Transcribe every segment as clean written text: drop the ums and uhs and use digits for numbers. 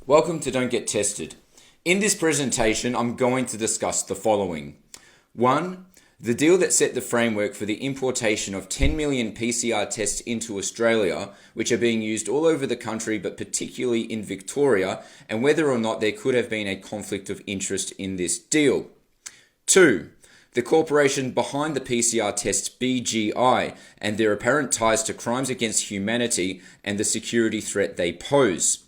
Welcome to Don't Get Tested. In this presentation, I'm going to discuss the following. 1. The deal that set the framework for the importation of 10 million PCR tests into Australia, which are being used all over the country, but particularly in Victoria, and whether or not there could have been a conflict of interest in this deal. 2. The corporation behind the PCR tests, BGI, and their apparent ties to crimes against humanity and the security threat they pose.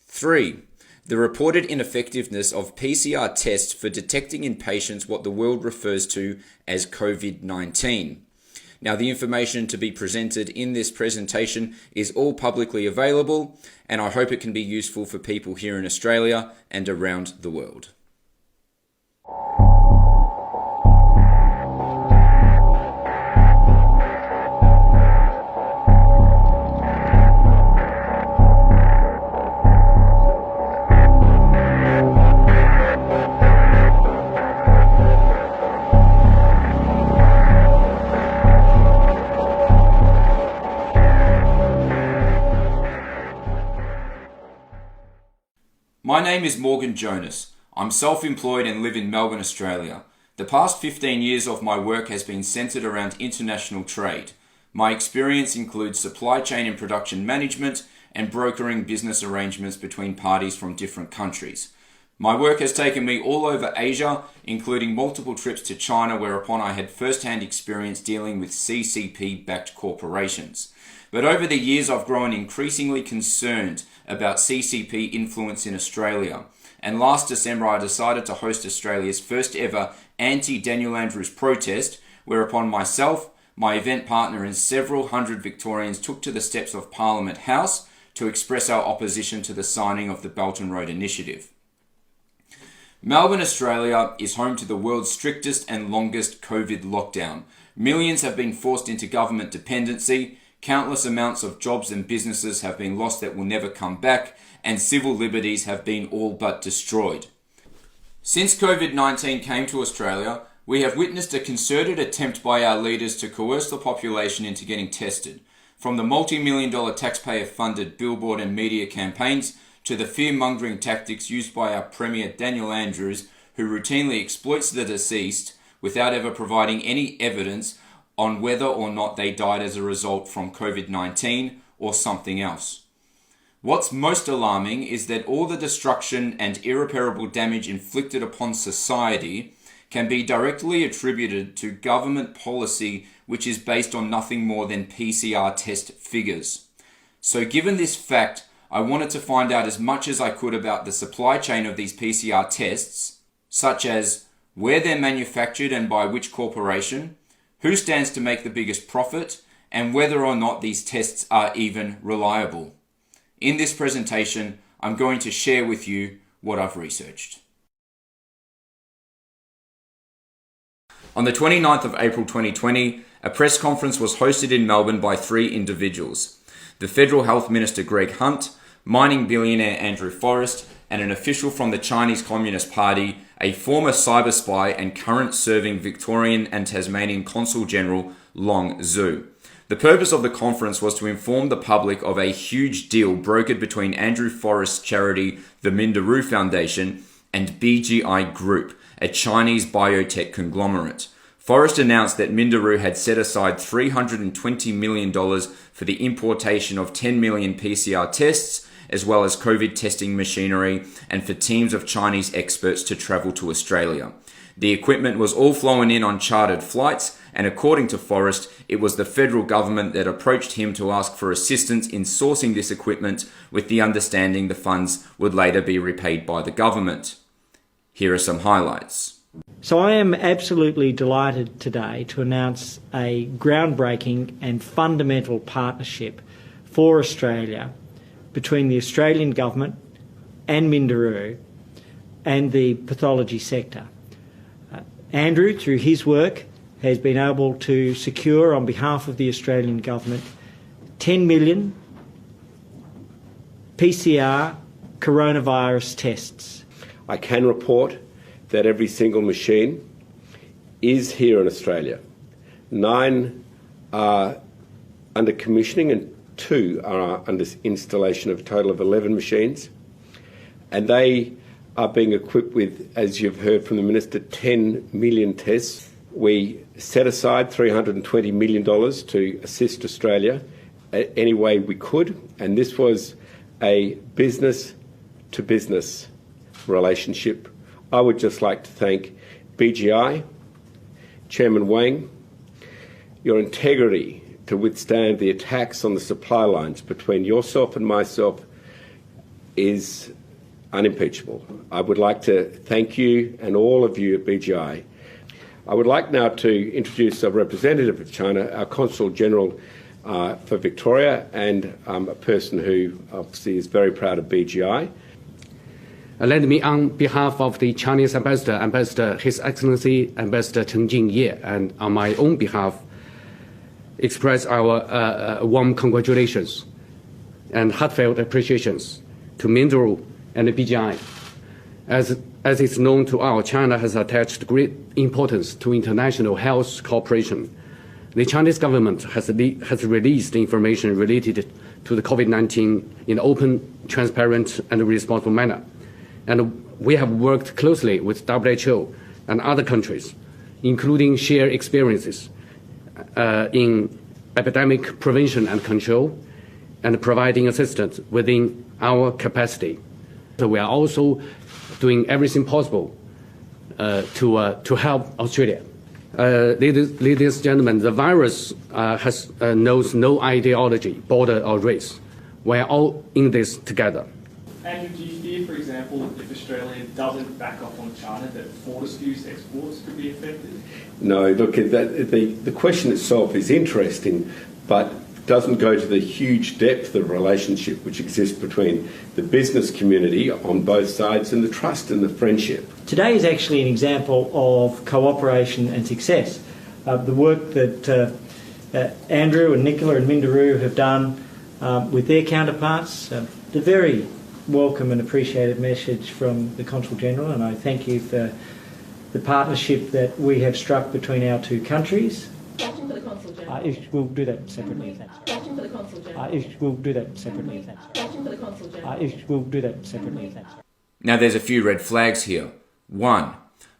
3. The reported ineffectiveness of PCR tests for detecting in patients what the world refers to as COVID-19. Now, the information to be presented in this presentation is all publicly available, and I hope it can be useful for people here in Australia and around the world. My name is Morgan Jonas. I'm self-employed and live in Melbourne, Australia. The past 15 years of my work has been centred around international trade. My experience includes supply chain and production management and brokering business arrangements between parties from different countries. My work has taken me all over Asia, including multiple trips to China, whereupon I had first-hand experience dealing with CCP-backed corporations. But over the years, I've grown increasingly concerned about CCP influence in Australia. And last December, I decided to host Australia's first ever anti-Daniel Andrews protest, whereupon myself, my event partner and several hundred Victorians took to the steps of Parliament House to express our opposition to the signing of the Belt and Road Initiative. Melbourne, Australia is home to the world's strictest and longest COVID lockdown. Millions have been forced into government dependency. Countless amounts of jobs and businesses have been lost that will never come back, and civil liberties have been all but destroyed. Since COVID-19 came to Australia, we have witnessed a concerted attempt by our leaders to coerce the population into getting tested. From the multi-million-dollar taxpayer-funded billboard and media campaigns to the fear-mongering tactics used by our Premier Daniel Andrews, who routinely exploits the deceased without ever providing any evidence on whether or not they died as a result from COVID-19 or something else. What's most alarming is that all the destruction and irreparable damage inflicted upon society can be directly attributed to government policy which is based on nothing more than PCR test figures. So given this fact, I wanted to find out as much as I could about the supply chain of these PCR tests, such as where they're manufactured and by which corporation, who stands to make the biggest profit, and whether or not these tests are even reliable. In this presentation, I'm going to share with you what I've researched. On the 29th of April 2020, a press conference was hosted in Melbourne by three individuals: the Federal Health Minister Greg Hunt, mining billionaire Andrew Forrest, and an official from the Chinese Communist Party, a former cyber spy and current serving Victorian and Tasmanian Consul General Long Zhu. The purpose of the conference was to inform the public of a huge deal brokered between Andrew Forrest's charity, the Minderoo Foundation, and BGI Group, a Chinese biotech conglomerate. Forrest announced that Minderoo had set aside $320 million for the importation of 10 million PCR tests, as well as COVID testing machinery, and for teams of Chinese experts to travel to Australia. The equipment was all flown in on chartered flights, and according to Forrest, it was the federal government that approached him to ask for assistance in sourcing this equipment, with the understanding the funds would later be repaid by the government. Here are some highlights. So I am absolutely delighted today to announce a groundbreaking and fundamental partnership for Australia between the Australian government and Minderoo and the pathology sector. Andrew, through his work, has been able to secure on behalf of the Australian government 10 million PCR coronavirus tests. I can report that every single machine is here in Australia. 9 are under commissioning and 2 are under installation, of a total of 11 machines. and they are being equipped with, as you've heard from the Minister, 10 million tests. We set aside $320 million to assist Australia any way we could, and this was a business-to-business relationship. I would just like to thank BGI, Chairman Wang. Your integrity to withstand the attacks on the supply lines between yourself and myself is unimpeachable. I would like to thank you and all of you at BGI. I would like now to introduce a representative of China, our Consul General for Victoria, and a person who obviously is very proud of BGI. Let me, on behalf of the Chinese Ambassador, His Excellency Ambassador Chen Jingye, and on my own behalf, express our warm congratulations and heartfelt appreciations to Mindro and the BGI. As it's known to all, China has attached great importance to international health cooperation. The Chinese government has released information related to the COVID-19 in an open, transparent, and responsible manner. And we have worked closely with WHO and other countries, including shared experiences in epidemic prevention and control, and providing assistance within our capacity. So we are also doing everything possible to help Australia. Ladies and gentlemen, the virus knows no ideology, border, or race. We are all in this together. And do you fear, for example, if Australia doesn't back off on China, that Fortescue's exports could be affected? No, look, the question itself is interesting, but doesn't go to the huge depth of relationship which exists between the business community on both sides and the trust and the friendship. Today is actually an example of cooperation and success. The work that Andrew and Nicola and Minderoo have done with their counterparts, the very welcome and appreciated message from the Consul General, and I thank you for the partnership that we have struck between our two countries. Question for the Consul General. We'll do that separately, thanks. Question for the Consul General. We'll do that separately, thanks. Question for the Consul General. We'll do that separately, thanks. Now there's a few red flags here. 1.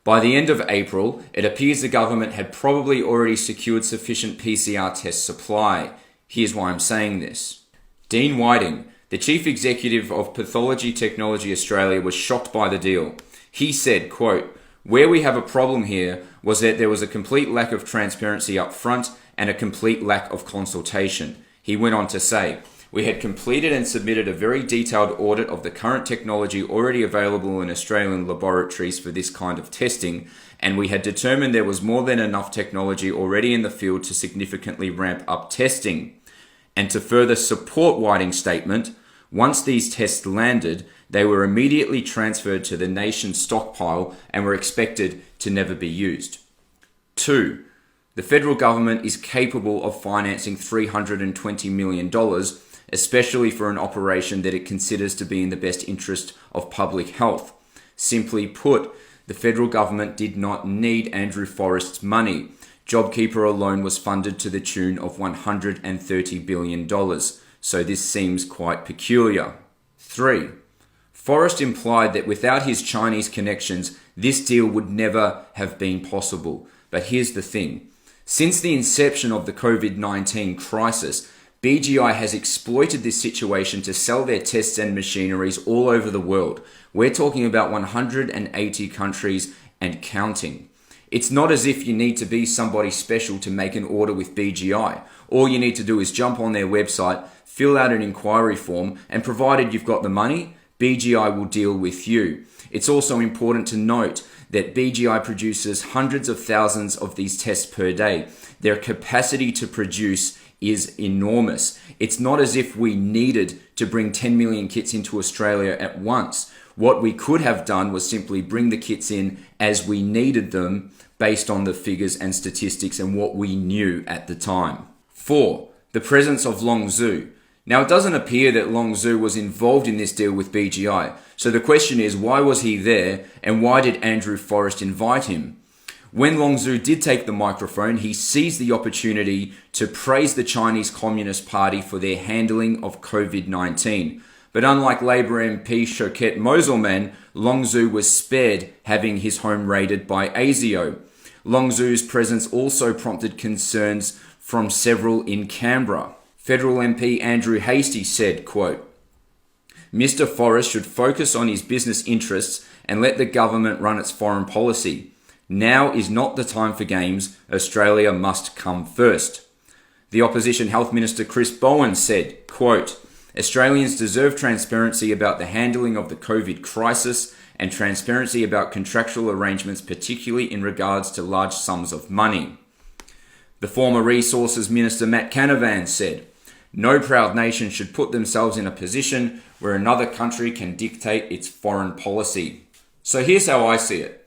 By the end of April, it appears the government had probably already secured sufficient PCR test supply. Here's why I'm saying this. Dean Whiting, the Chief Executive of Pathology Technology Australia, was shocked by the deal. He said, quote, "Where we have a problem here was that there was a complete lack of transparency up front and a complete lack of consultation." He went on to say, "We had completed and submitted a very detailed audit of the current technology already available in Australian laboratories for this kind of testing, and we had determined there was more than enough technology already in the field to significantly ramp up testing." And to further support Whiting's statement, once these tests landed, they were immediately transferred to the nation's stockpile and were expected to never be used. 2. The federal government is capable of financing $320 million, especially for an operation that it considers to be in the best interest of public health. Simply put, the federal government did not need Andrew Forrest's money. JobKeeper alone was funded to the tune of $130 billion, so this seems quite peculiar. 3. Forrest implied that without his Chinese connections, this deal would never have been possible. But here's the thing. Since the inception of the COVID-19 crisis, BGI has exploited this situation to sell their tests and machineries all over the world. We're talking about 180 countries and counting. It's not as if you need to be somebody special to make an order with BGI. All you need to do is jump on their website, fill out an inquiry form, and provided you've got the money, BGI will deal with you. It's also important to note that BGI produces hundreds of thousands of these tests per day. Their capacity to produce is enormous. It's not as if we needed to bring 10 million kits into Australia at once. What we could have done was simply bring the kits in as we needed them based on the figures and statistics and what we knew at the time. 4. The presence of Long Zhu. Now, it doesn't appear that Long Zhu was involved in this deal with BGI. So the question is, why was he there and why did Andrew Forrest invite him? When Long Zhu did take the microphone, he seized the opportunity to praise the Chinese Communist Party for their handling of COVID-19. But unlike Labour MP Shoket Moselman, Long Zhou was spared having his home raided by ASIO. Long Zhou's presence also prompted concerns from several in Canberra. Federal MP Andrew Hastie said, quote, "Mr. Forrest should focus on his business interests and let the government run its foreign policy. Now is not the time for games. Australia must come first." The opposition Health Minister Chris Bowen said, quote, "Australians deserve transparency about the handling of the COVID crisis and transparency about contractual arrangements, particularly in regards to large sums of money." The former Resources Minister Matt Canavan said, "No proud nation should put themselves in a position where another country can dictate its foreign policy." So here's how I see it.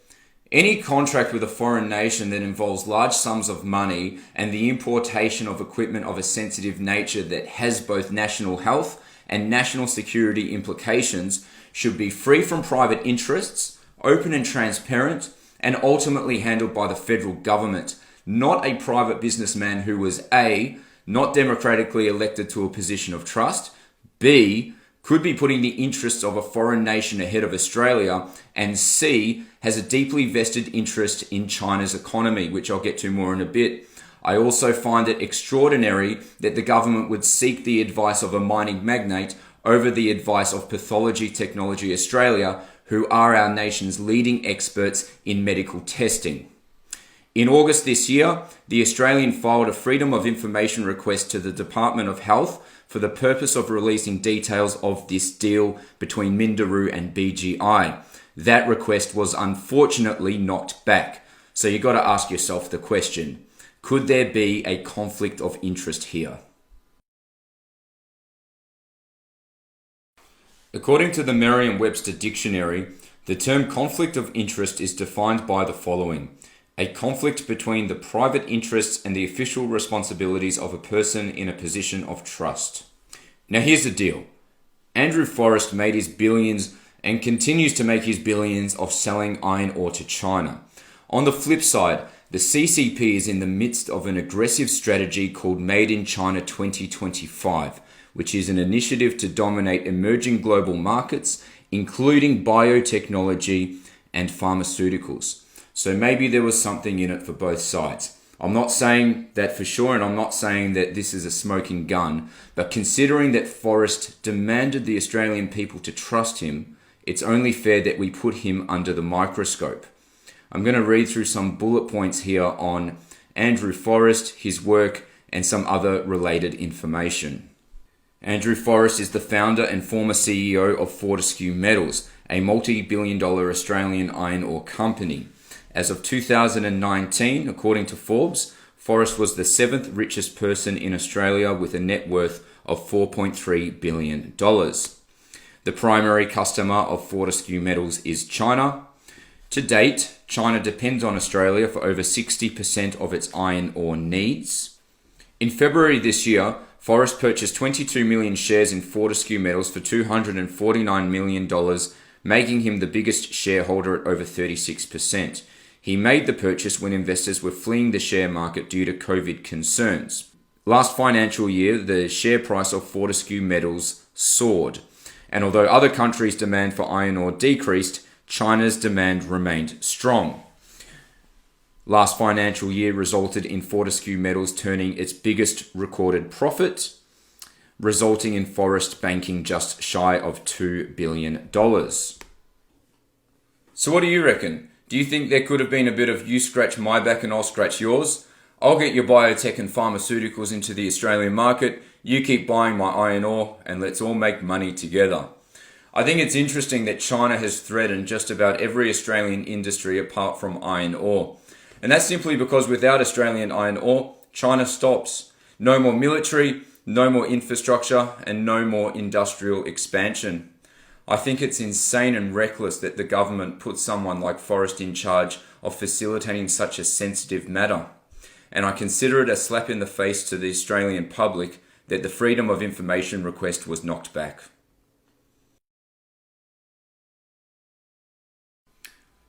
Any contract with a foreign nation that involves large sums of money and the importation of equipment of a sensitive nature that has both national health and national security implications should be free from private interests, open and transparent, and ultimately handled by the federal government, not a private businessman who was A, not democratically elected to a position of trust, B, could be putting the interests of a foreign nation ahead of Australia, and C, has a deeply vested interest in China's economy, which I'll get to more in a bit. I also find it extraordinary that the government would seek the advice of a mining magnate over the advice of Pathology Technology Australia, who are our nation's leading experts in medical testing. In August this year, the Australian filed a Freedom of Information request to the Department of Health for the purpose of releasing details of this deal between Minderoo and BGI. That request was unfortunately knocked back. So you got to ask yourself the question, could there be a conflict of interest here? According to the Merriam-Webster Dictionary, the term conflict of interest is defined by the following: a conflict between the private interests and the official responsibilities of a person in a position of trust. Now here's the deal. Andrew Forrest made his billions and continues to make his billions off selling iron ore to China. On the flip side, the CCP is in the midst of an aggressive strategy called Made in China 2025, which is an initiative to dominate emerging global markets, including biotechnology and pharmaceuticals. So maybe there was something in it for both sides. I'm not saying that for sure, and I'm not saying that this is a smoking gun, but considering that Forrest demanded the Australian people to trust him, it's only fair that we put him under the microscope. I'm going to read through some bullet points here on Andrew Forrest, his work, and some other related information. Andrew Forrest is the founder and former CEO of Fortescue Metals, a multi-billion-dollar Australian iron ore company. As of 2019, according to Forbes, Forrest was the 7th richest person in Australia with a net worth of $4.3 billion. The primary customer of Fortescue Metals is China. To date, China depends on Australia for over 60% of its iron ore needs. In February this year, Forrest purchased 22 million shares in Fortescue Metals for $249 million, making him the biggest shareholder at over 36%. He made the purchase when investors were fleeing the share market due to COVID concerns. Last financial year, the share price of Fortescue Metals soared. And although other countries' demand for iron ore decreased, China's demand remained strong. Last financial year resulted in Fortescue Metals turning its biggest recorded profit, resulting in Forrest banking just shy of $2 billion. So what do you reckon? Do you think there could have been a bit of you scratch my back and I'll scratch yours? I'll get your biotech and pharmaceuticals into the Australian market, you keep buying my iron ore, and let's all make money together. I think it's interesting that China has threatened just about every Australian industry apart from iron ore. And that's simply because without Australian iron ore, China stops. No more military, no more infrastructure, and no more industrial expansion. I think it's insane and reckless that the government put someone like Forrest in charge of facilitating such a sensitive matter. And I consider it a slap in the face to the Australian public that the Freedom of Information request was knocked back.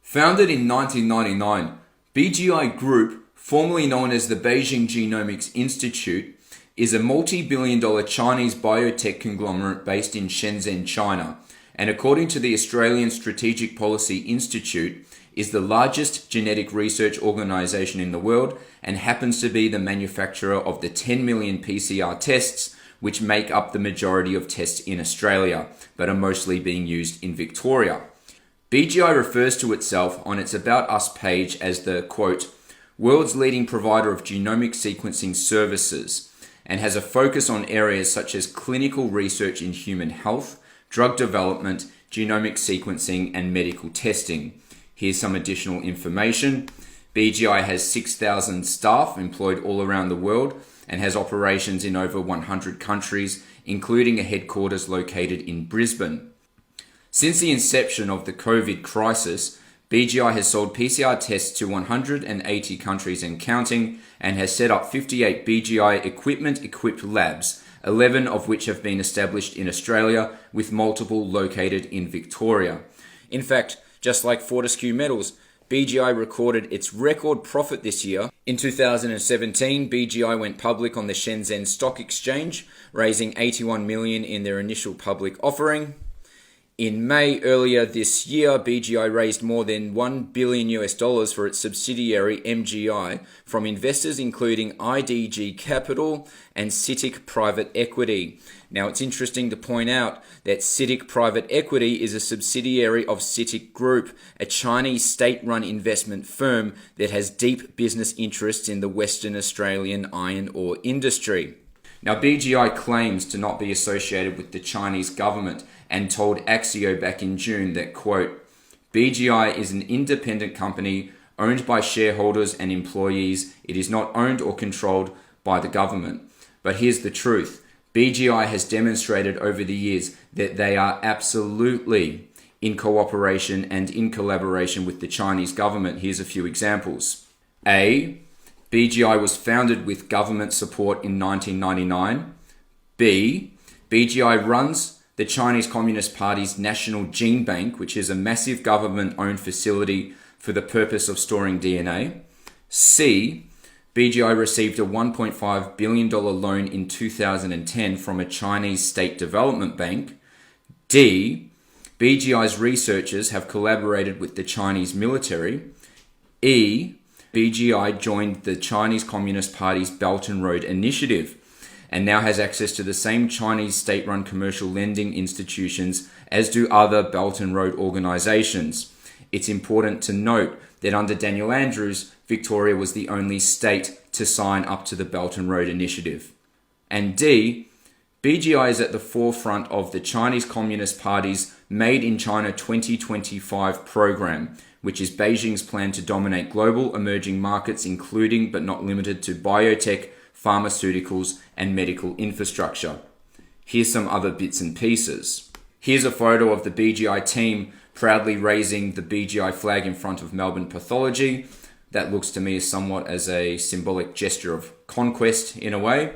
Founded in 1999, BGI Group, formerly known as the Beijing Genomics Institute, is a multi-billion-dollar Chinese biotech conglomerate based in Shenzhen, China, and according to the Australian Strategic Policy Institute, is the largest genetic research organisation in the world and happens to be the manufacturer of the 10 million PCR tests which make up the majority of tests in Australia, but are mostly being used in Victoria. BGI refers to itself on its About Us page as the, quote, world's leading provider of genomic sequencing services, and has a focus on areas such as clinical research in human health, drug development, genomic sequencing, and medical testing. Here's some additional information. BGI has 6,000 staff employed all around the world and has operations in over 100 countries, including a headquarters located in Brisbane. Since the inception of the COVID crisis, BGI has sold PCR tests to 180 countries and counting, and has set up 58 BGI equipment-equipped labs, 11 of which have been established in Australia, with multiple located in Victoria. In fact, just like Fortescue Metals, BGI recorded its record profit this year. In 2017, BGI went public on the Shenzhen Stock Exchange, raising $81 million in their initial public offering. In May earlier this year, BGI raised more than $1 billion for its subsidiary MGI from investors including IDG Capital and CITIC Private Equity. Now, it's interesting to point out that CITIC Private Equity is a subsidiary of CITIC Group, a Chinese state-run investment firm that has deep business interests in the Western Australian iron ore industry. Now, BGI claims to not be associated with the Chinese government and told Axio back in June that, quote, BGI is an independent company owned by shareholders and employees. It is not owned or controlled by the government. But here's the truth. BGI has demonstrated over the years that they are absolutely in cooperation and in collaboration with the Chinese government. Here's a few examples. A, BGI was founded with government support in 1999. B, BGI runs the Chinese Communist Party's National Gene Bank, which is a massive government-owned facility for the purpose of storing DNA. C, BGI received a $1.5 billion loan in 2010 from a Chinese state development bank. D, BGI's researchers have collaborated with the Chinese military. E, BGI joined the Chinese Communist Party's Belt and Road Initiative and now has access to the same Chinese state-run commercial lending institutions as do other Belt and Road organisations. It's important to note that under Daniel Andrews, Victoria was the only state to sign up to the Belt and Road Initiative. And D, BGI is at the forefront of the Chinese Communist Party's Made in China 2025 program, which is Beijing's plan to dominate global emerging markets, including but not limited to biotech, pharmaceuticals, and medical infrastructure. Here's some other bits and pieces. Here's a photo of the BGI team proudly raising the BGI flag in front of Melbourne Pathology. That looks to me somewhat as a symbolic gesture of conquest in a way.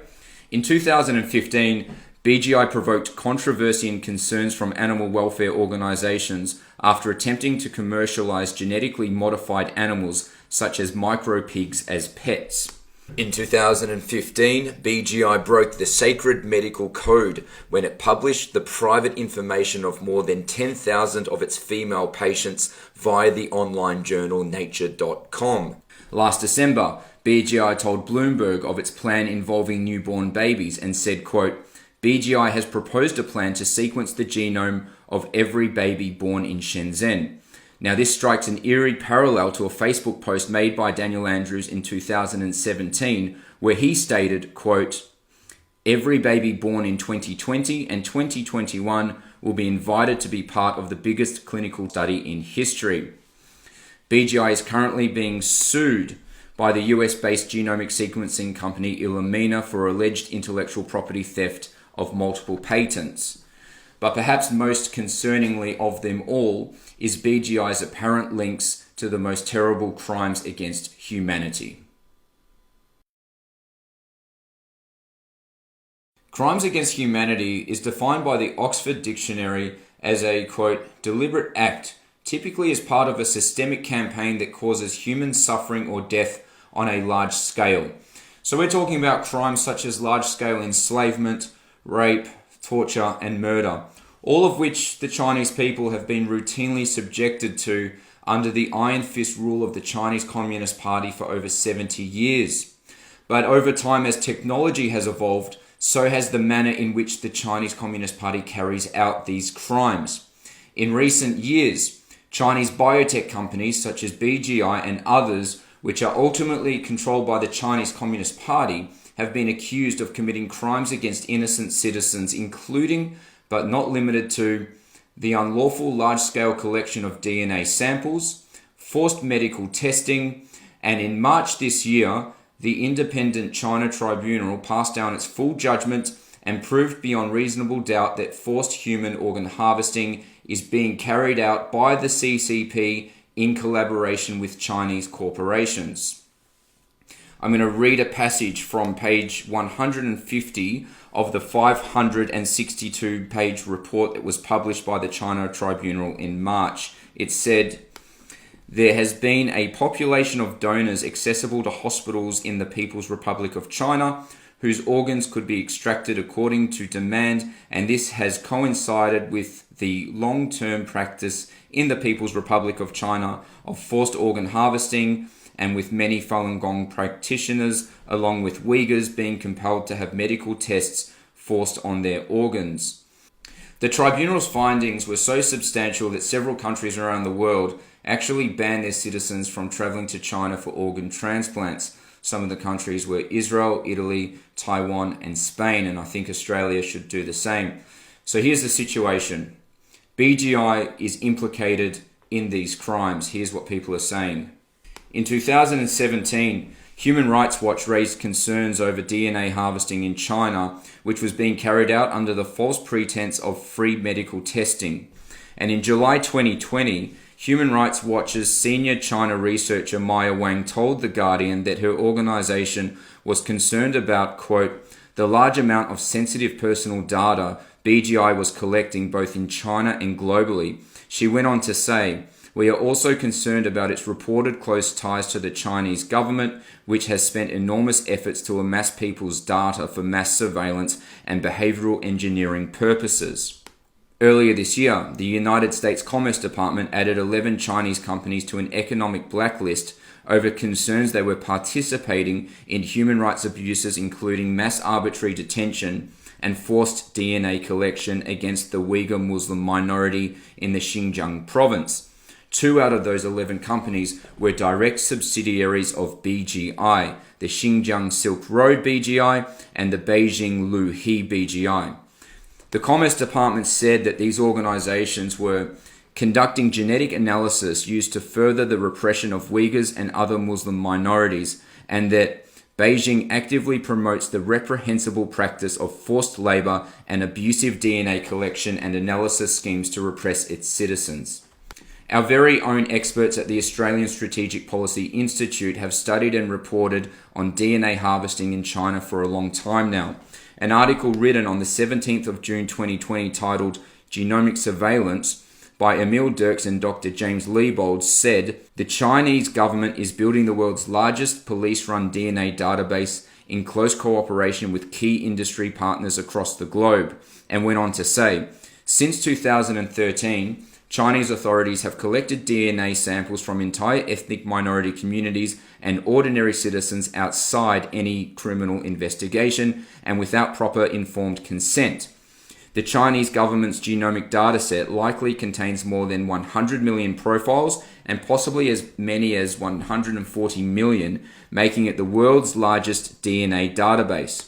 In 2015, BGI provoked controversy and concerns from animal welfare organisations after attempting to commercialise genetically modified animals such as micro pigs as pets. In 2015, BGI broke the sacred medical code when it published the private information of more than 10,000 of its female patients via the online journal nature.com. Last December, BGI told Bloomberg of its plan involving newborn babies and said, quote, BGI has proposed a plan to sequence the genome of every baby born in Shenzhen. Now, this strikes an eerie parallel to a Facebook post made by Daniel Andrews in 2017, where he stated, quote, every baby born in 2020 and 2021 will be invited to be part of the biggest clinical study in history. BGI is currently being sued by the US-based genomic sequencing company Illumina for alleged intellectual property theft of multiple patents. But perhaps most concerningly of them all is BGI's apparent links to the most terrible crimes against humanity. Crimes against humanity is defined by the Oxford Dictionary as a, quote, deliberate act, typically as part of a systemic campaign that causes human suffering or death on a large scale. So we're talking about crimes such as large-scale enslavement, rape, torture, and murder, all of which the Chinese people have been routinely subjected to under the iron fist rule of the Chinese Communist Party for over 70 years. But over time, as technology has evolved, so has the manner in which the Chinese Communist Party carries out these crimes. In recent years, Chinese biotech companies such as BGI and others, which are ultimately controlled by the Chinese Communist Party, have been accused of committing crimes against innocent citizens, including, but not limited to, the unlawful large-scale collection of DNA samples, forced medical testing, and in March this year, the independent China tribunal passed down its full judgment and proved beyond reasonable doubt that forced human organ harvesting is being carried out by the CCP in collaboration with Chinese corporations. I'm going to read a passage from page 150 of the 562-page report that was published by the China Tribunal in March. It said, "There has been a population of donors accessible to hospitals in the People's Republic of China whose organs could be extracted according to demand, and this has coincided with the long-term practice in the People's Republic of China of forced organ harvesting, and with many Falun Gong practitioners, along with Uyghurs, being compelled to have medical tests forced on their organs." The tribunal's findings were so substantial that several countries around the world actually banned their citizens from travelling to China for organ transplants. Some of the countries were Israel, Italy, Taiwan, and Spain, and I think Australia should do the same. So here's the situation. BGI is implicated in these crimes. Here's what people are saying. In 2017, Human Rights Watch raised concerns over DNA harvesting in China, which was being carried out under the false pretense of free medical testing. And in July 2020, Human Rights Watch's senior China researcher Maya Wang told The Guardian that her organization was concerned about, quote, the large amount of sensitive personal data BGI was collecting both in China and globally. She went on to say, "We are also concerned about its reported close ties to the Chinese government, which has spent enormous efforts to amass people's data for mass surveillance and behavioral engineering purposes." Earlier this year, the United States Commerce Department added 11 Chinese companies to an economic blacklist over concerns they were participating in human rights abuses, including mass arbitrary detention and forced DNA collection against the Uyghur Muslim minority in the Xinjiang province. 2 out of those 11 companies were direct subsidiaries of BGI, the Xinjiang Silk Road BGI and the Beijing Luhe BGI. The Commerce Department said that these organizations were conducting genetic analysis used to further the repression of Uyghurs and other Muslim minorities, and that Beijing actively promotes the reprehensible practice of forced labor and abusive DNA collection and analysis schemes to repress its citizens. Our very own experts at the Australian Strategic Policy Institute have studied and reported on DNA harvesting in China for a long time now. An article written on the 17th of June 2020 titled "Genomic Surveillance" by Emil Dirks and Dr. James Leibold said, "The Chinese government is building the world's largest police-run DNA database in close cooperation with key industry partners across the globe," and went on to say, "Since 2013, Chinese authorities have collected DNA samples from entire ethnic minority communities and ordinary citizens outside any criminal investigation and without proper informed consent. The Chinese government's genomic dataset likely contains more than 100 million profiles and possibly as many as 140 million, making it the world's largest DNA database."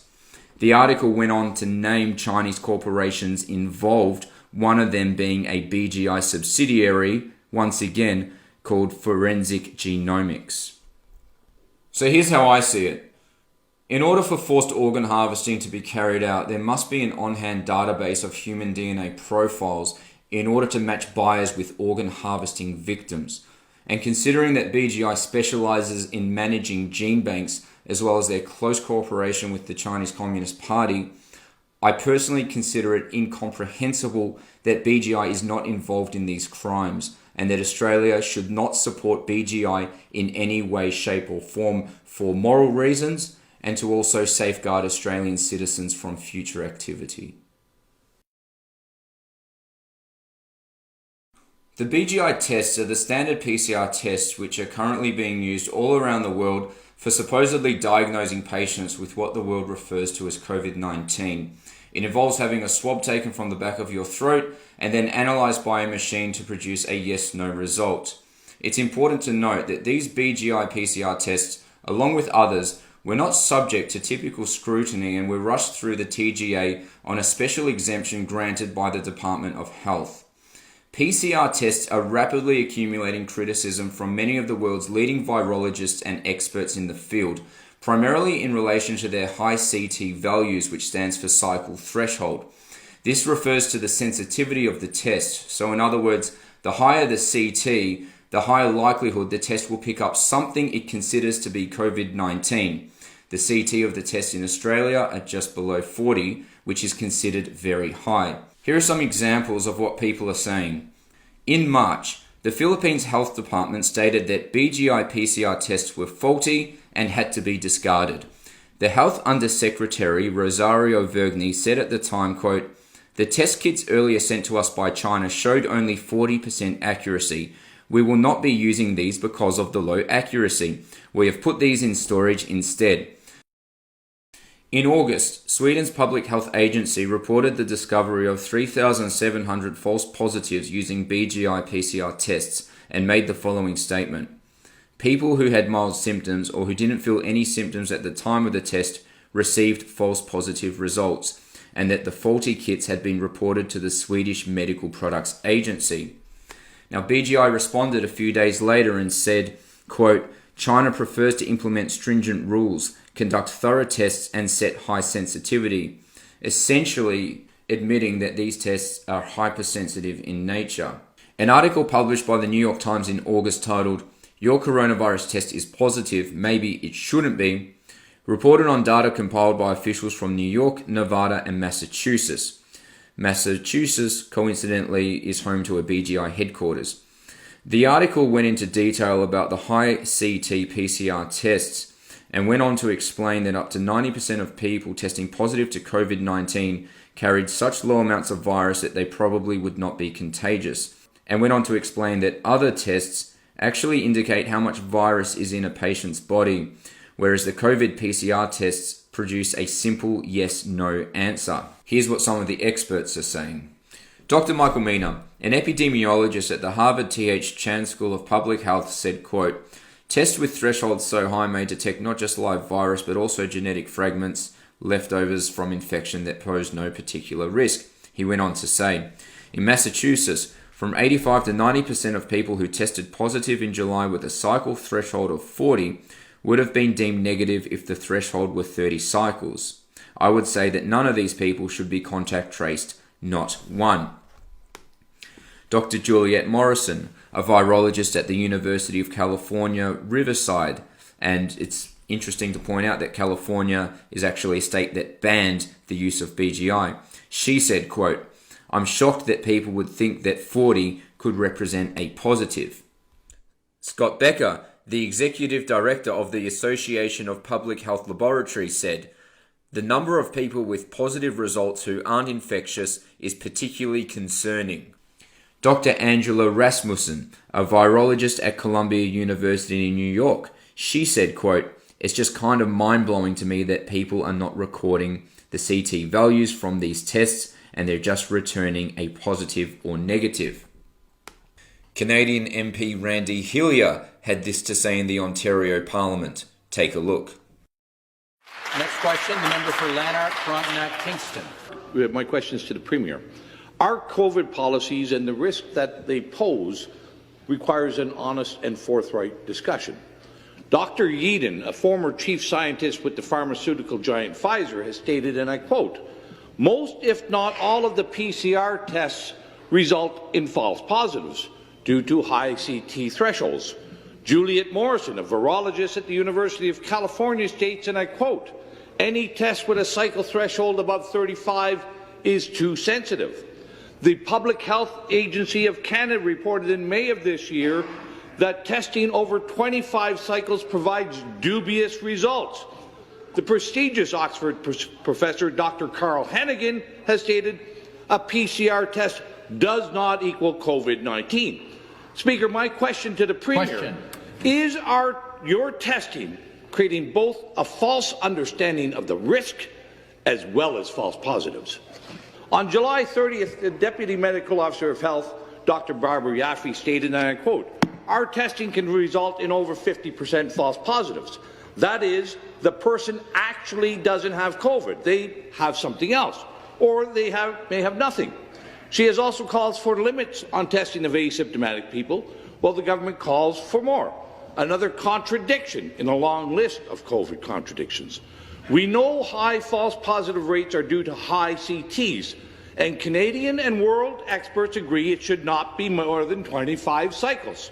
The article went on to name Chinese corporations involved, one of them being a BGI subsidiary, once again, called Forensic Genomics. So here's how I see it. In order for forced organ harvesting to be carried out, there must be an on-hand database of human DNA profiles in order to match buyers with organ harvesting victims. And considering that BGI specializes in managing gene banks, as well as their close cooperation with the Chinese Communist Party, I personally consider it incomprehensible that BGI is not involved in these crimes, and that Australia should not support BGI in any way, shape or form for moral reasons, and to also safeguard Australian citizens from future activity. The BGI tests are the standard PCR tests which are currently being used all around the world for supposedly diagnosing patients with what the world refers to as COVID-19. It involves having a swab taken from the back of your throat and then analysed by a machine to produce a yes/no result. It's important to note that these BGI PCR tests, along with others, were not subject to typical scrutiny and were rushed through the TGA on a special exemption granted by the Department of Health. PCR tests are rapidly accumulating criticism from many of the world's leading virologists and experts in the field, primarily in relation to their high CT values, which stands for cycle threshold. This refers to the sensitivity of the test. So in other words, the higher the CT, the higher likelihood the test will pick up something it considers to be COVID-19. The CT of the test in Australia are just below 40, which is considered very high. Here are some examples of what people are saying. In March, the Philippines Health Department stated that BGI PCR tests were faulty and had to be discarded. The Health Undersecretary Rosario Vergni said at the time, quote, "The test kits earlier sent to us by China showed only 40% accuracy. We will not be using these because of the low accuracy. We have put these in storage instead." In August, Sweden's Public Health Agency reported the discovery of 3,700 false positives using BGI PCR tests and made the following statement. People who had mild symptoms or who didn't feel any symptoms at the time of the test received false positive results, and that the faulty kits had been reported to the Swedish Medical Products Agency. Now, BGI responded a few days later and said, quote, "China prefers to implement stringent rules, conduct thorough tests and set high sensitivity," essentially admitting that these tests are hypersensitive in nature. An article published by the New York Times in August titled, "Your coronavirus test is positive, maybe it shouldn't be," reported on data compiled by officials from New York, Nevada, and Massachusetts. Massachusetts, coincidentally, is home to a BGI headquarters. The article went into detail about the high CT PCR tests and went on to explain that up to 90% of people testing positive to COVID-19 carried such low amounts of virus that they probably would not be contagious, and went on to explain that other tests actually indicate how much virus is in a patient's body, whereas the COVID PCR tests produce a simple yes/no answer. Here's what some of the experts are saying. Dr. Michael Mina, an epidemiologist at the Harvard T.H. Chan School of Public Health, said, quote, "Tests with thresholds so high may detect not just live virus, but also genetic fragments, leftovers from infection that pose no particular risk." He went on to say, in Massachusetts, from 85 to 90% of people who tested positive in July with a cycle threshold of 40 would have been deemed negative if the threshold were 30 cycles. I would say that none of these people should be contact traced, not one. Dr. Juliette Morrison, a virologist at the University of California, Riverside, and it's interesting to point out that California is actually a state that banned the use of BGI. She said, quote, "I'm shocked that people would think that 40 could represent a positive." Scott Becker, the executive director of the Association of Public Health Laboratories, said, "The number of people with positive results who aren't infectious is particularly concerning." Dr. Angela Rasmussen, a virologist at Columbia University in New York, she said, quote, "It's just kind of mind-blowing to me that people are not recording the CT values from these tests and they're just returning a positive or negative." Canadian MP Randy Hillier had this to say in the Ontario Parliament. Take a look. Next question, the member for Lanark, Frontenac, Kingston. My question is to the Premier. Our COVID policies and the risk that they pose requires an honest and forthright discussion. Dr. Yeadon, a former chief scientist with the pharmaceutical giant Pfizer, has stated, and I quote, "Most, if not all, of the PCR tests result in false positives due to high CT thresholds." Juliette Morrison, a virologist at the University of California, states, and I quote, "Any test with a cycle threshold above 35 is too sensitive." The Public Health Agency of Canada reported in May of this year that testing over 25 cycles provides dubious results. the prestigious Oxford professor Dr. Carl Hannigan has stated, a PCR test does not equal COVID-19. Speaker, my question to the Premier is, your testing creating both a false understanding of the risk as well as false positives? On July 30th, the Deputy Medical Officer of Health, Dr. Barbara Yaffe, stated, and I quote, our testing can result in over 50% false positives. That is, the person actually doesn't have COVID. They have something else, or they may have nothing. She has also called for limits on testing of asymptomatic people, while the government calls for more. Another contradiction in a long list of COVID contradictions. We know high false positive rates are due to high CTs, and Canadian and world experts agree it should not be more than 25 cycles.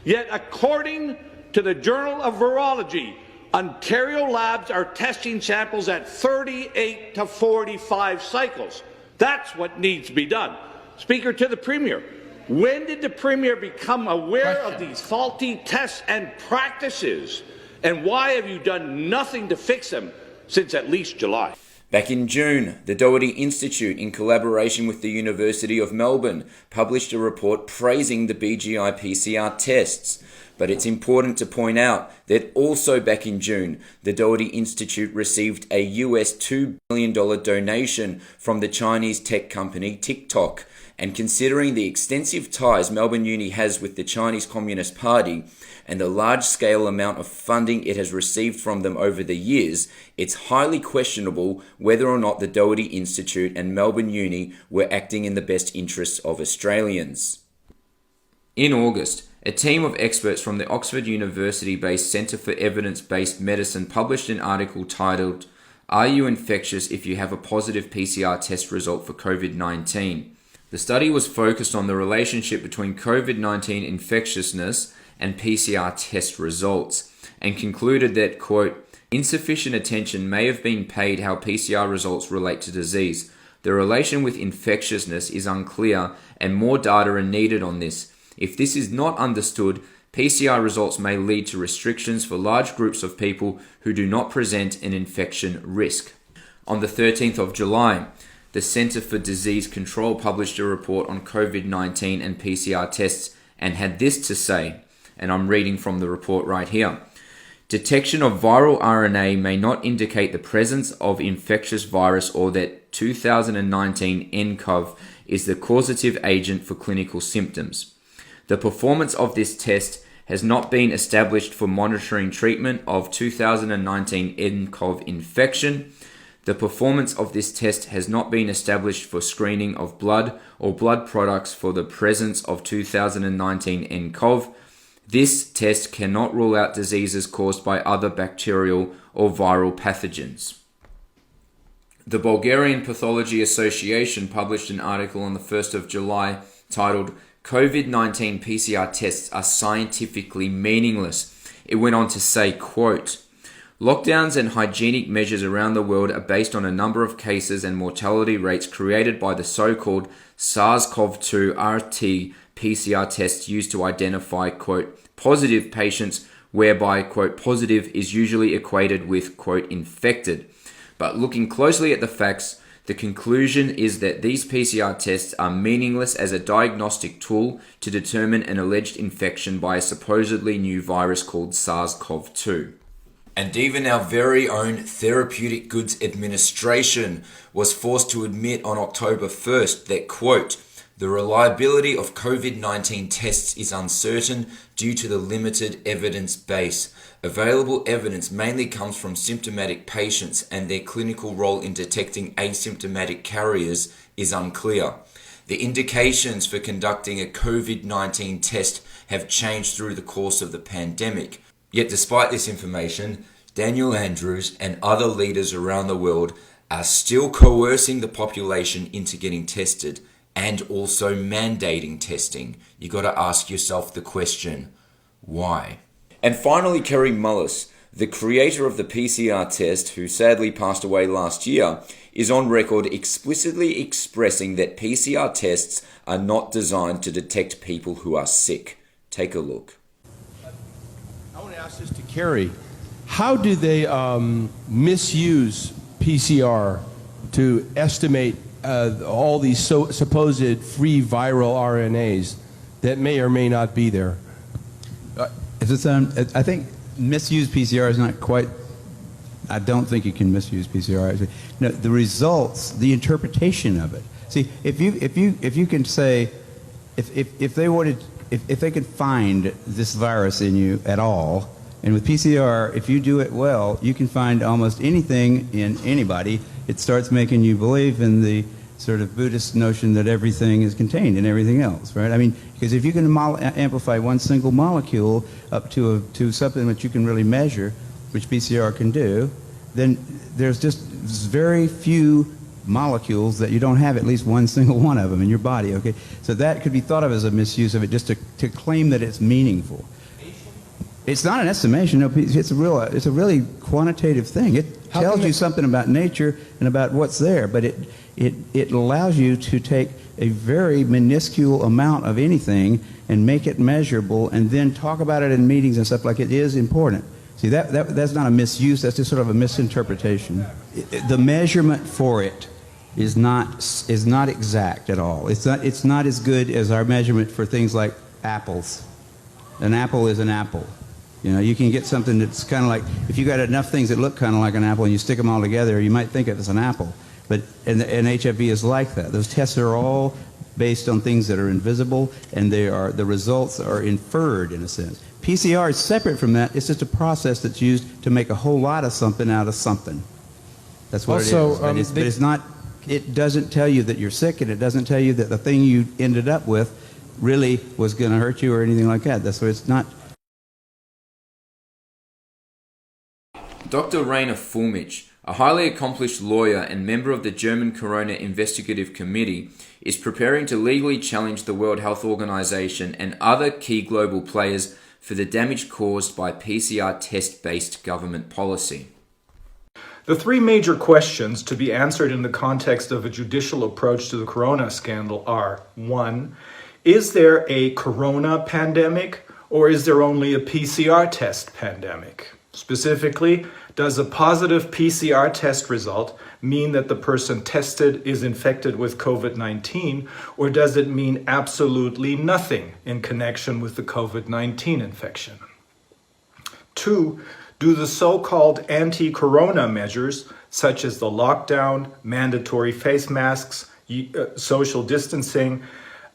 Yet, according to the Journal of Virology, Ontario labs are testing samples at 38 to 45 cycles. That's what needs to be done. Speaker, to the Premier, when did the Premier become aware of these faulty tests and practices, and why have you done nothing to fix them since at least July? Back in June, the Doherty Institute, in collaboration with the University of Melbourne, published a report praising the BGI PCR tests. But it's important to point out that also back in June, the Doherty Institute received a US $2 billion donation from the Chinese tech company TikTok. And considering the extensive ties Melbourne Uni has with the Chinese Communist Party and the large-scale amount of funding it has received from them over the years, it's highly questionable whether or not the Doherty Institute and Melbourne Uni were acting in the best interests of Australians. In August, a team of experts from the Oxford University-based Centre for Evidence-Based Medicine published an article titled, "Are You Infectious If You Have a Positive PCR Test Result for COVID-19?" The study was focused on the relationship between COVID-19 infectiousness and PCR test results, and concluded that, quote, insufficient attention may have been paid how PCR results relate to disease. The relation with infectiousness is unclear, and more data are needed on this. If this is not understood, PCR results may lead to restrictions for large groups of people who do not present an infection risk. On the 13th of July, the Centre for Disease Control published a report on COVID-19 and PCR tests and had this to say, and I'm reading from the report right here. Detection of viral RNA may not indicate the presence of infectious virus or that 2019 nCoV is the causative agent for clinical symptoms. The performance of this test has not been established for monitoring treatment of 2019 nCoV infection. The performance of this test has not been established for screening of blood or blood products for the presence of 2019 nCoV. This test cannot rule out diseases caused by other bacterial or viral pathogens. The Bulgarian Pathology Association published an article on the 1st of July titled, "COVID-19 PCR tests are scientifically meaningless." It went on to say, quote, "Lockdowns and hygienic measures around the world are based on a number of cases and mortality rates created by the so-called SARS-CoV-2 RT-PCR tests used to identify, quote, positive patients, whereby, quote, positive is usually equated with, quote, infected. But looking closely at the facts, the conclusion is that these PCR tests are meaningless as a diagnostic tool to determine an alleged infection by a supposedly new virus called SARS-CoV-2. And even our very own Therapeutic Goods Administration was forced to admit on October 1st that, quote, the reliability of COVID-19 tests is uncertain due to the limited evidence base. Available evidence mainly comes from symptomatic patients, and their clinical role in detecting asymptomatic carriers is unclear. The indications for conducting a COVID-19 test have changed through the course of the pandemic. Yet despite this information, Daniel Andrews and other leaders around the world are still coercing the population into getting tested and also mandating testing. You got to ask yourself the question, why? And finally, Kerry Mullis, the creator of the PCR test, who sadly passed away last year, is on record explicitly expressing that PCR tests are not designed to detect people who are sick. Take a look. I want to ask this to Kerry. how do they misuse PCR to estimate all these supposed free viral RNAs that may or may not be there? I think misuse PCR is not quite. I don't think you can misuse PCR. Actually, no, the results, the interpretation of it. See, if you can say, if they could find this virus in you at all, and with PCR, if you do it well, you can find almost anything in anybody. It starts making you believe in the sort of Buddhist notion that everything is contained in everything else, right? I mean, because if you can amplify one single molecule up to something that you can really measure, which PCR can do, then there's just very few molecules that you don't have at least one single one of them in your body, okay? So that could be thought of as a misuse of it, just to claim that it's meaningful. It's not an estimation. No, it's a really quantitative thing. It tells you something about nature and about what's there, but it allows you to take a very minuscule amount of anything and make it measurable, and then talk about it in meetings and stuff like it is important. See, that's not a misuse. That's just sort of a misinterpretation. The measurement for it is not exact at all. It's not as good as our measurement for things like apples. An apple is an apple. You know, you can get something that's kind of like, if you got enough things that look kind of like an apple and you stick them all together, you might think of it as an apple. But and HIV is like that. Those tests are all based on things that are invisible, and the results are inferred in a sense. PCR is separate from that. It's just a process that's used to make a whole lot of something out of something. That's what it is. But it's not. It doesn't tell you that you're sick, and it doesn't tell you that the thing you ended up with really was going to hurt you or anything like that. That's why it's not. Dr. Rainer Fulmich, a highly accomplished lawyer and member of the German Corona Investigative Committee, is preparing to legally challenge the World Health Organization and other key global players for the damage caused by PCR test-based government policy. The three major questions to be answered in the context of a judicial approach to the corona scandal are: 1. Is there a corona pandemic, or is there only a PCR test pandemic? Specifically, does a positive PCR test result mean that the person tested is infected with COVID-19, or does it mean absolutely nothing in connection with the COVID-19 infection? 2. Do the so-called anti-corona measures, such as the lockdown, mandatory face masks, social distancing,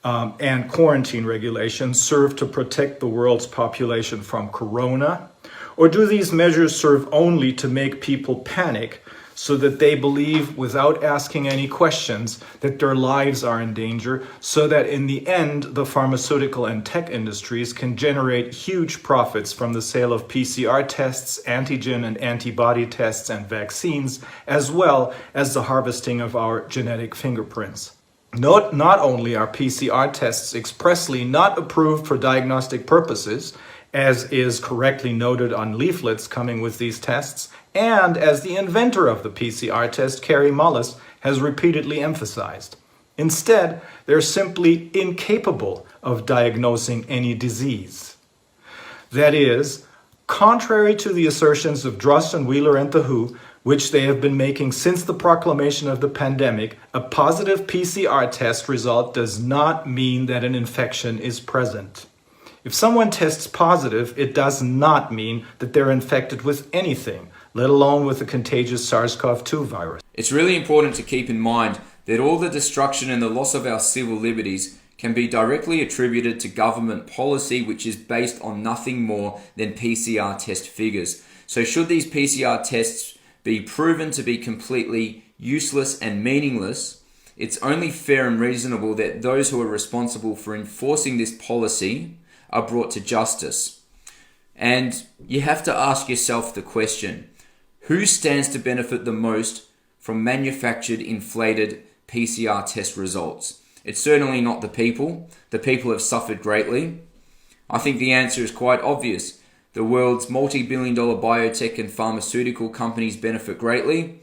and quarantine regulations, serve to protect the world's population from corona? Or do these measures serve only to make people panic so that they believe, without asking any questions, that their lives are in danger, so that in the end, the pharmaceutical and tech industries can generate huge profits from the sale of PCR tests, antigen and antibody tests, and vaccines, as well as the harvesting of our genetic fingerprints? Not only are PCR tests expressly not approved for diagnostic purposes, as is correctly noted on leaflets coming with these tests, and as the inventor of the PCR test, Kary Mullis, has repeatedly emphasized. Instead, they're simply incapable of diagnosing any disease. That is, contrary to the assertions of Drosten, Wheeler, and the WHO, which they have been making since the proclamation of the pandemic, a positive PCR test result does not mean that an infection is present. If someone tests positive, it does not mean that they're infected with anything, let alone with the contagious SARS-CoV-2 virus. It's really important to keep in mind that all the destruction and the loss of our civil liberties can be directly attributed to government policy, which is based on nothing more than PCR test figures. So should these PCR tests be proven to be completely useless and meaningless, it's only fair and reasonable that those who are responsible for enforcing this policy are brought to justice. And you have to ask yourself the question, who stands to benefit the most from manufactured, inflated PCR test results? It's certainly not the people. The people have suffered greatly. I think the answer is quite obvious. The world's multi-billion-dollar biotech and pharmaceutical companies benefit greatly,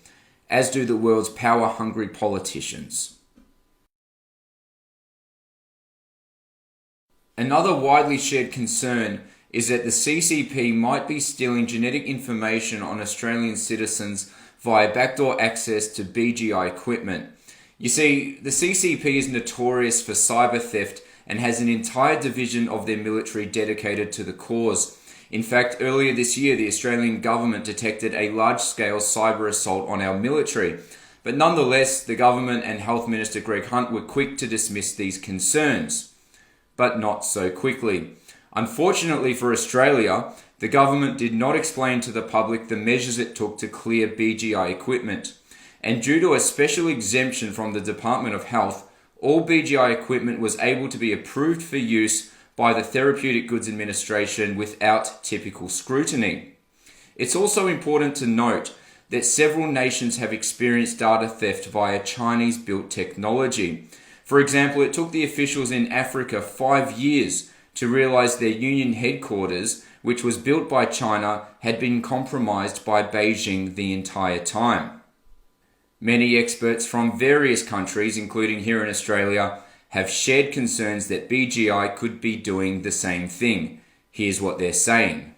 as do the world's power-hungry politicians. Another widely shared concern is that the CCP might be stealing genetic information on Australian citizens via backdoor access to BGI equipment. You see, the CCP is notorious for cyber theft and has an entire division of their military dedicated to the cause. In fact, earlier this year, the Australian government detected a large-scale cyber assault on our military. But nonetheless, the government and Health Minister Greg Hunt were quick to dismiss these concerns. But not so quickly. Unfortunately for Australia, the government did not explain to the public the measures it took to clear BGI equipment. And due to a special exemption from the Department of Health, all BGI equipment was able to be approved for use by the Therapeutic Goods Administration without typical scrutiny. It's also important to note that several nations have experienced data theft via Chinese-built technology. For example, it took the officials in Africa 5 years to realize their union headquarters, which was built by China, had been compromised by Beijing the entire time. Many experts from various countries, including here in Australia, have shared concerns that BGI could be doing the same thing. Here's what they're saying.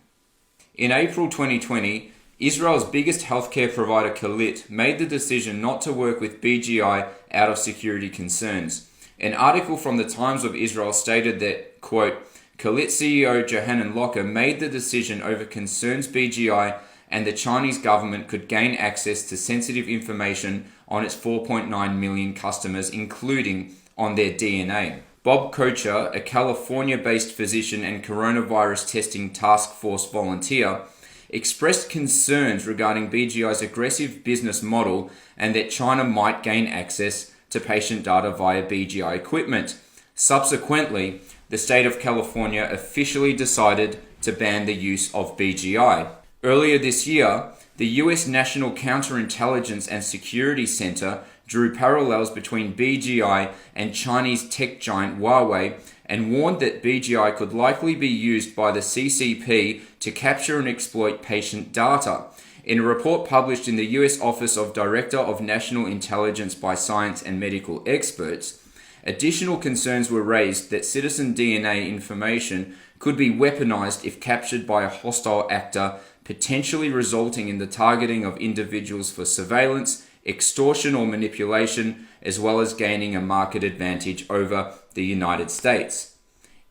In April 2020, Israel's biggest healthcare provider, Khalid, made the decision not to work with BGI out of security concerns. An article from the Times of Israel stated that, quote, Khalid CEO Johanan Locker made the decision over concerns BGI and the Chinese government could gain access to sensitive information on its 4.9 million customers, including on their DNA. Bob Kocher, a California-based physician and coronavirus testing task force volunteer, expressed concerns regarding BGI's aggressive business model and that China might gain access to patient data via BGI equipment. Subsequently, the state of California officially decided to ban the use of BGI. Earlier this year, the US National Counterintelligence and Security Center drew parallels between BGI and Chinese tech giant Huawei and warned that BGI could likely be used by the CCP to capture and exploit patient data. In a report published in the US Office of Director of National Intelligence by Science and Medical Experts, additional concerns were raised that citizen DNA information could be weaponized if captured by a hostile actor, potentially resulting in the targeting of individuals for surveillance, extortion or manipulation, as well as gaining a market advantage over the United States.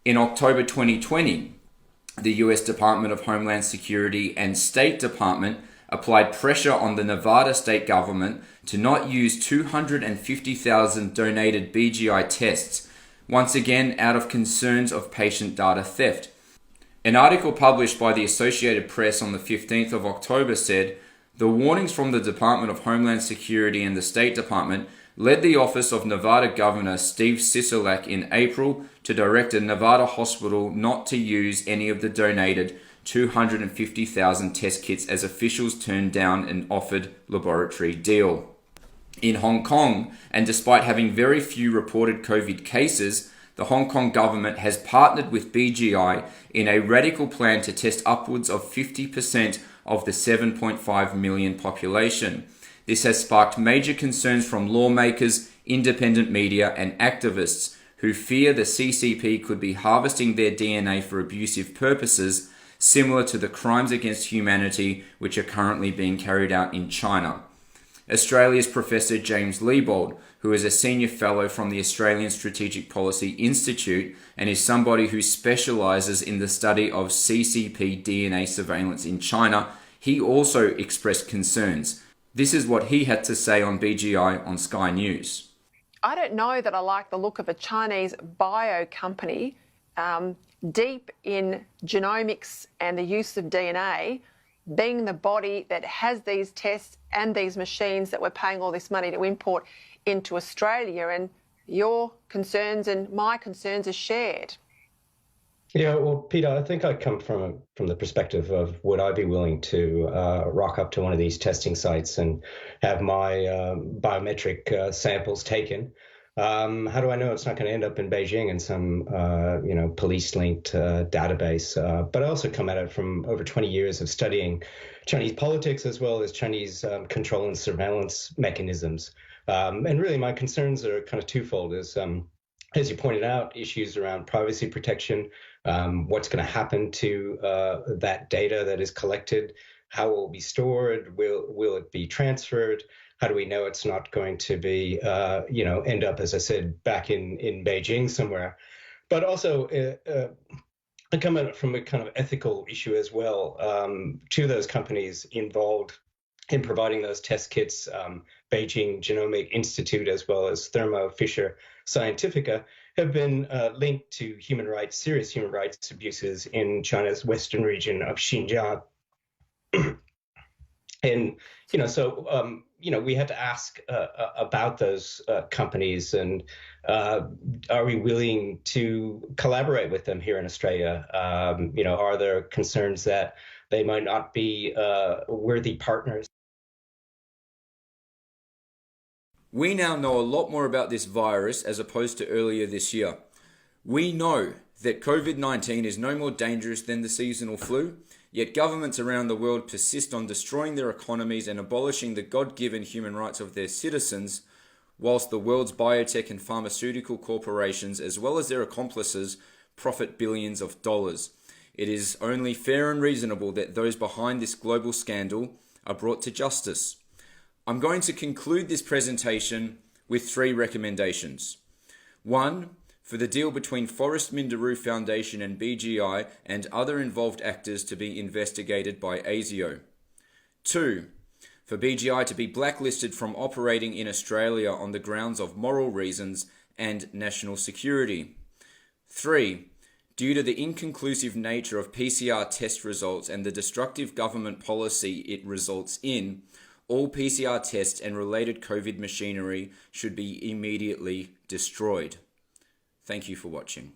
In October 2020, the US Department of Homeland Security and State Department applied pressure on the Nevada state government to not use 250,000 donated BGI tests, once again out of concerns of patient data theft. An article published by the Associated Press on the 15th of October said, the warnings from the Department of Homeland Security and the State Department led the office of Nevada Governor Steve Sisolak in April to direct a Nevada hospital not to use any of the donated 250,000 test kits as officials turned down an offered laboratory deal. In Hong Kong, and despite having very few reported COVID cases, the Hong Kong government has partnered with BGI in a radical plan to test upwards of 50% of the 7.5 million population. This has sparked major concerns from lawmakers, independent media, and activists who fear the CCP could be harvesting their DNA for abusive purposes, similar to the crimes against humanity which are currently being carried out in China. Australia's Professor James Liebold, who is a senior fellow from the Australian Strategic Policy Institute and is somebody who specialises in the study of CCP DNA surveillance in China, he also expressed concerns. This is what he had to say on BGI on Sky News. I don't know that I like the look of a Chinese bio company deep in genomics and the use of DNA being the body that has these tests and these machines that we're paying all this money to import into Australia, and your concerns and my concerns are shared. Yeah, well, Peter, I think I come from the perspective of would I be willing to rock up to one of these testing sites and have my biometric samples taken? How do I know it's not going to end up in Beijing in some police-linked database? But I also come at it from over 20 years of studying Chinese politics as well as Chinese control and surveillance mechanisms. And really, my concerns are kind of twofold. as you pointed out, issues around privacy protection, what's going to happen to that data that is collected, how will it be stored, will it be transferred, how do we know it's not going to be, end up, as I said, back in Beijing somewhere. But also, I come at it from a kind of ethical issue as well. Two of those companies involved in providing those test kits, Beijing Genomic Institute as well as Thermo Fisher Scientifica, have been linked to serious human rights abuses in China's western region of Xinjiang. And, we had to ask about those companies and are we willing to collaborate with them here in Australia? Are there concerns that they might not be worthy partners? We now know a lot more about this virus as opposed to earlier this year. We know that COVID-19 is no more dangerous than the seasonal flu, yet governments around the world persist on destroying their economies and abolishing the God-given human rights of their citizens, whilst the world's biotech and pharmaceutical corporations, as well as their accomplices, profit billions of dollars. It is only fair and reasonable that those behind this global scandal are brought to justice. I'm going to conclude this presentation with 3 recommendations. 1, for the deal between Forrest Minderoo Foundation and BGI and other involved actors to be investigated by ASIO. 2, for BGI to be blacklisted from operating in Australia on the grounds of moral reasons and national security. 3, due to the inconclusive nature of PCR test results and the destructive government policy it results in, all PCR tests and related COVID machinery should be immediately destroyed. Thank you for watching.